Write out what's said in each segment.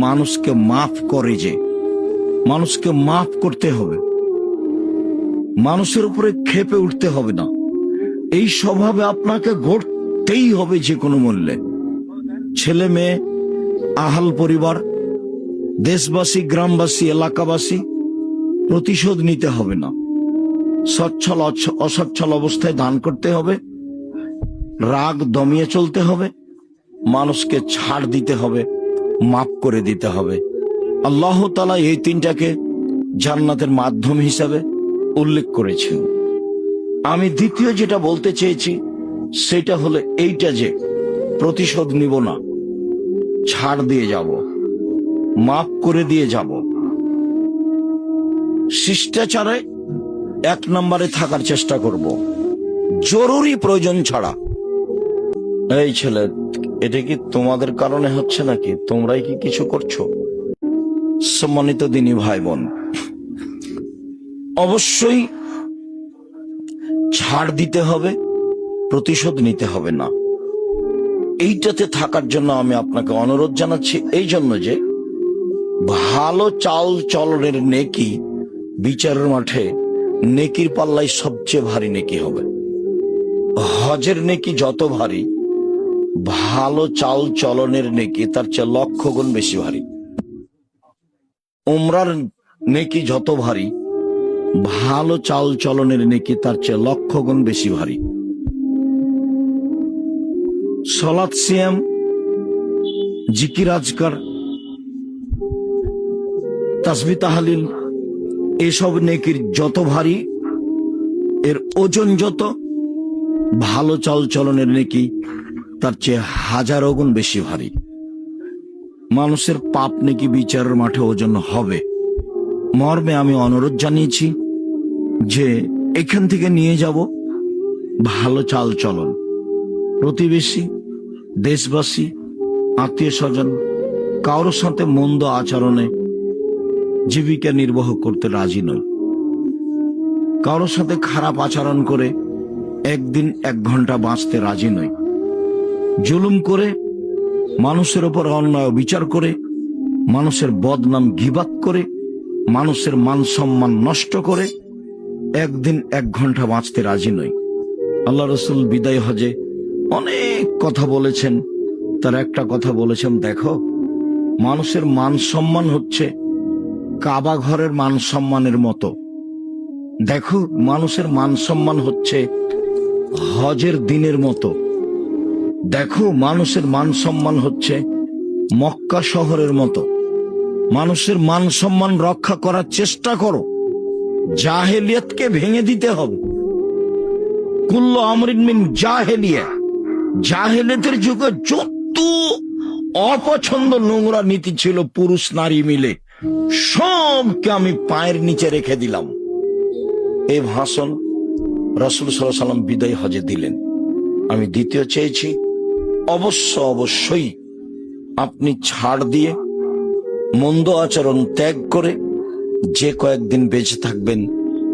মানুষকে মাফ করে, যে মানুষকে মাফ করতে হবে, মানুষের উপরে ক্ষেপে উঠতে হবে না। এই স্বভাবে আপনাকে গড়তেই হবে যে কোনো মূল্যে। ছেলে মেয়ে, আহাল পরিবার, দেশবাসী, গ্রামবাসী, এলাকাবাসী, প্রতিশোধ নিতে হবে না। সচ্ছল অসচ্ছল অবস্থায় দান করতে হবে, রাগ দমিয়ে চলতে হবে, মানুষকে ছাড় দিতে হবে, মাফ করে দিতে হবে। আল্লাহ তাআলা এই তিনটাকে জান্নাতের মাধ্যম হিসাবে উল্লেখ করেছেন। আমি দ্বিতীয় যেটা বলতে চেয়েছি সেটা হলো এইটা, যে প্রতিশোধ নিব না, ছাড় দিয়ে যাব, মাফ করে দিয়ে যাব। শিষ্টাচারে 1 নম্বরে থাকার চেষ্টা করব, জরুরি প্রয়োজন ছাড়া। এই ছেলে, এটা কি তোমাদের কারণে হচ্ছে নাকি? তোমরাই কি কিছু করছো? সম্মানিত দিনী ভাই বোন, অবশ্যই ছাড় দিতে হবে, প্রতিশোধ নিতে হবে না। এইটাতে থাকার জন্য আমি আপনাকে অনুরোধ জানাচ্ছি, এই জন্য যে ভালো চাল চলনের নেকি বিচারের মাঠে নেকির পাল্লায় সবচেয়ে ভারী নেকি হবে। হজের নেকি যত ভারী, ভালো চাল চলনের নেকি তার চেয়ে 1,00,000 গুণ বেশি ভারী। উমরার নেকি যত ভারী, ভালো চাল চলনের নেকি তার চেয়ে 1,00,000 গুণ বেশি ভারী। সালাত, সিয়াম, জিকির আজকার, তাসবিহ তাহলিল, এসব নেকির যত ভারী, এর ওজন যত, ভালো চাল চলনের নেকি তার চেয়ে 1000 গুণ বেশি ভারী। মানুষের পাপ নেকি বিচারের মাঠে ওজন হবে। মর্মে আমি অনুরোধ জানিয়েছি যে এখান থেকে নিয়ে যাব ভালো চাল চলন। প্রতিবেশী, দেশবাসী, আত্মীয় স্বজন কারোর সাথে মন্দ আচরণে জীবিকা নির্বাহ করতে রাজি নই। কারোর সাথে খারাপ আচরণ করে 1 দিন 1 ঘন্টা বাঁচতে রাজি নই। জুলুম করে, মানুষের উপর অন্যায় বিচার করে, মানুষের বদনাম গীবাত করে, মানুষের মান সম্মান নষ্ট করে 1 দিন 1 ঘন্টা বাঁচতে রাজি নই। আল্লাহ রসুল বিদায় হজে অনেক কথা বলেছেন, তার একটা কথা বলেছেন, দেখো, মানুষের মান সম্মান হচ্ছে কাবা ঘরের মান সম্মানের মতো। দেখো, মানুষের মান সম্মান হচ্ছে হজের দিনের মতো। দেখো, মানুষের মান সম্মান হচ্ছে মক্কা শহরের মতো। মানুষের মান সম্মান রক্ষা করার চেষ্টা করো। জাহেলিয়াতকে ভেঙে দিতে হবে। কুল্লু আমরিন মিন জাহেলিয়া, জাহেলিয়াতের যুগে যত অপছন্দ নোংরা নীতি ছিল পুরুষ নারী মিলে, সবকে আমি পায়ের নিচে রেখে দিলাম। এই ভাষণ রাসূল সাল্লাল্লাহু আলাইহি ওয়াসাল্লাম বিদায় হজে দিলেন। আমি দ্বিতীয় চেয়েছি, অবশ্যই আপনি ছাড় দিয়ে, মন্দ আচরণ ত্যাগ করে যে কয়েকদিন বেঁচে থাকবেন,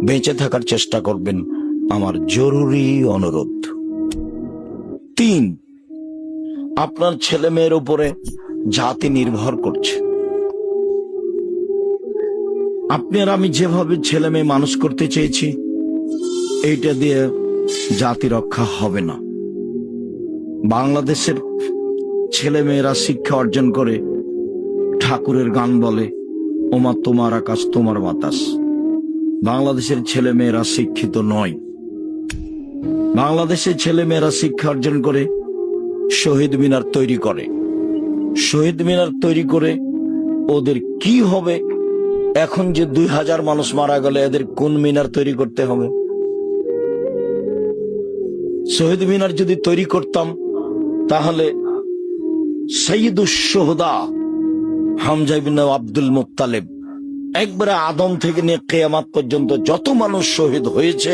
বেঁচে থাকার চেষ্টা করবেন, আমার জরুরি অনুরোধ। 3, আপনার ছেলে মেয়ের উপরে জাতি নির্ভর করছে। আপনি আর আমি যেভাবে ছেলে মেয়ে মানুষ করতে চেয়েছি, এইটা দিয়ে জাতি রক্ষা হবে না। বাংলাদেশের ছেলে মেয়েরা শিক্ষা অর্জন করে ঠাকুরের গান বলে, ওমা তোমার আকাশ তোমার বাতাস। বাংলাদেশের ছেলে মেয়েরা শিক্ষিত নয়। বাংলাদেশের ছেলে মেয়েরা শিক্ষা অর্জন করে শহীদ মিনার তৈরি করে। শহীদ মিনার তৈরি করে ওদের কি হবে? এখন যে 2000 মানুষ মারা গেলে এদের কোন মিনার তৈরি করতে হবে? শহীদ মিনার যদি তৈরি করতাম, তাহলে সৈয়দুশ শুহাদা হামজা ইবনে আব্দুল মুত্তালিব, একবারে আদম থেকে নিয়ে কিয়ামত পর্যন্ত যত মানুষ শহীদ হয়েছে,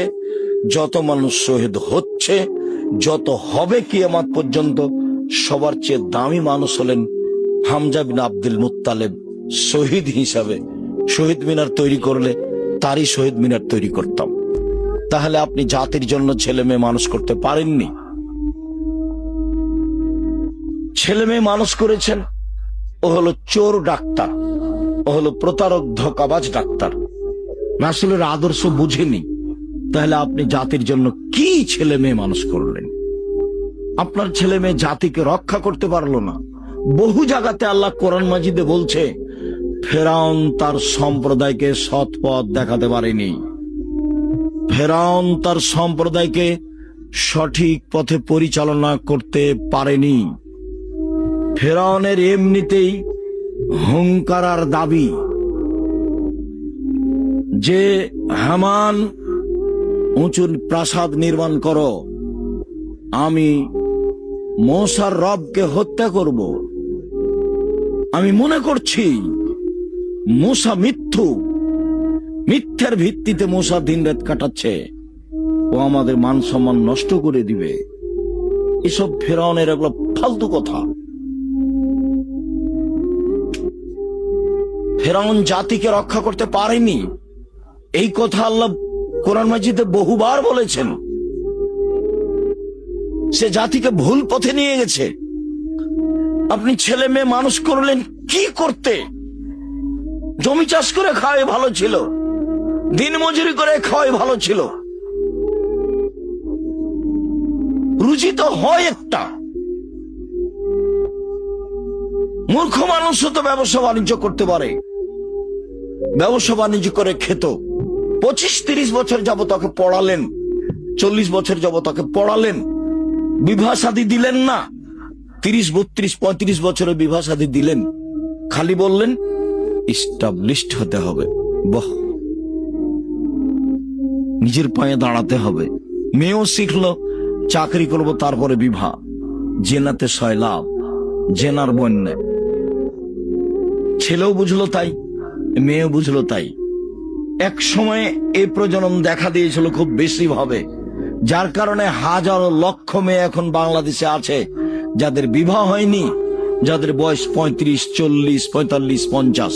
যত মানুষ শহীদ হচ্ছে, যত হবে কিয়ামত পর্যন্ত, সবার চেয়ে দামি মানুষ হলেন হামজা বিন আব্দুল মুত্তালিব। শহীদ হিসাবে শহীদ মিনার তৈরি করলে তারই শহীদ মিনার তৈরি করতাম। তাহলে আপনি জাতির জন্য ছেলে মেয়ে মানুষ করতে পারেননি। ছেলে মেয়ে মানুষ করেছেন, ও হলো চোর ডাক্তার, ও হলো প্রতারক ধোঁকাবাজ ডাক্তার। রাসূলের আদর্শ বুঝেনি, তাহলে আপনি জাতির জন্য কি ছেলে মেয়ে মানুষ করলেন? আপনার ছেলে মেয়ে জাতিকে রক্ষা করতে পারলো না। বহু জায়গাতে আল্লাহ কোরআন মাজিদে বলছে, ফেরাউন তার সম্প্রদায়কে সৎ পথ দেখাতে পারেনি, ফেরাউন তার সম্প্রদায়কে সঠিক পথে পরিচালনা করতে পারেনি। ফেরাউনের এমনিতেই হুঙ্কার আর দাবি যে হামান উঁচু প্রাসাদ নির্মাণ করো, আমি মূসার রবকে হত্যা করব। আমি মনে করছি মূসা মিথ্যার ভিত্তিতে মূসা দিনরাত কাটাচ্ছে, ও আমাদের মান সম্মান নষ্ট করে দিবে। এসব ফেরাউনের এগুলো ফালতু কথা। ফেরাউন জাতিকে রক্ষা করতে পারেনি, এই কথা আল্লাহ কোরআন মাজিদে বহুবার বলেছেন। সে জাতিকে ভুল পথে নিয়ে গেছে। আপনি ছেলে মেয়ে মানুষ করলেন কি করতে? জমি চাষ করে খাওয়াই ভালো ছিল, দিন মজুরি করে খাওয়াই ভালো ছিল। রুচি তো হয় একটা। মূর্খ মানুষও তো ব্যবসা বাণিজ্য করতে পারে, ব্যবসা বাণিজ্য করে খেত। 25-30 বছর যাবত তাকে পড়ালেন, 40 বছর যাবত তাকে পড়ালেন, বিবাহ শাদী দিলেন না। 30-32-35 বছরে বিবাহ শাদী দিলেন, খালি বললেন ইস্টাবলিশড হতে হবে। বাহ, নিজের পায়ে দাঁড়াতে হবে। মেয়েও শিখলো চাকরি করব, তারপরে বিবাহ। জেনাতে সয়লাভ, জেনার বন্যা। ছেলেও বুঝলো তাই, মেয়েও বুঝলো তাই। এক সময় এই প্রজনন দেখা দিয়েছিল খুব বেশি ভাবে, যার কারণে হাজারো লক্ষ মেয়ে এখন বাংলাদেশে আছে যাদের বিবাহ হয়নি, যাদের বয়স 35, 40, 45, 50।